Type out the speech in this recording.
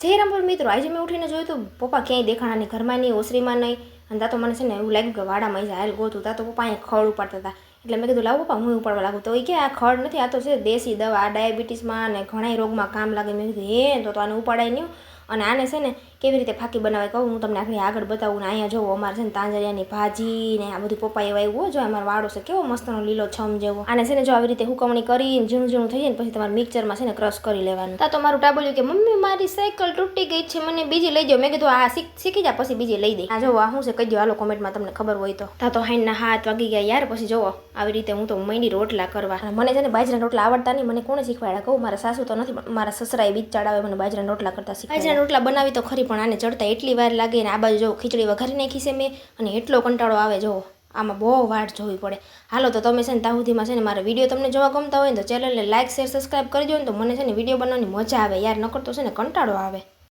જય રામપુર મિત્રો, આજે મેં ઉઠીને જોયું તો પપ્પા ક્યાંય દેખાણા નહીં, ઘરમાં નહીં, ઓસરીમાં નહીં. અને તા તો મને છે ને એવું લાગ્યું કે વાડામાં જાય હાલ ગોતું. તા તો પપ્પા અહીંયા ખડ ઉપાડતા હતા. એટલે મેં કીધું લાવ પપ્પા હું ઉપાડવા લાગું. તો એ કે આ ખડ નથી, આ તો છે દેશી દવા, આ ડાયાબિટીસમાં અને ઘણા રોગમાં કામ લાગે. મેં કીધું તો આને ઉપાડાય નહીં. અને આને છે ને કેવી રીતે ફાંકી બનાવે કહું હું તમને આગળ બતાવું. ને અહીંયા જોવો અમારે છે ને તાંજરિયાની ભાજી ને આ બધું પપ્પા એવા આવ્યું જો અમારો વાડો છે કેવો મસ્તનો લીલો છમ જેવો. આને છે ને જો આવી રીતે હુકવણી કરીને ઝીણું ઝીણું થઈ જાય ને પછી તમારે મિક્સરમાં છે ને ક્રશ કરી લેવાનું. તા તો મારું ટાબોલ્યું કે મમ્મી મારી સાયકલ તૂટી ગઈ છે, મને બીજી લઈ જાઓ. મેં કીધું આ શીખી જા પછી બીજી લઈ દે. આ જોવો આ શું છે કહી દો હાલો કોમેન્ટમાં તમને ખબર હોય તો. તા તો હાઈના 7 વાગી ગયા યાર. પછી જોવો આવી રીતે હું તો મંડી રોટલા કરવા. મને છે ને બાજરાના રોટલા આવડતા નહીં. મને કોણે શીખવાડ્યા કહું, મારા સાસુ તો નથી, મારા સસરાએ બીજ ચડાવે મને બાજરાના રોટલા કરતા શીખવાડ્યા. બાજરાના રોટલા બનાવી તો ખરી પણ આને ચડતા એટલી વાર લાગે ને. આ બાજુ જો ખીચડી વઘારી નાખી છે મેં અને એટલો કંટાળો આવે જો આમાં બહુ વાટ જોવી પડે. હાલો તો તમે છે ને તાહુધીમાં છે ને મારા વિડીયો તમને જોવા ગમતા હોય ને તો ચેનલને લાઈક શેર સબસ્ક્રાઈબ કરી દો ને તો મને છે ને વિડીયો બનાવવાની મજા આવે યાર. નકર તો છે ને કંટાળો આવે.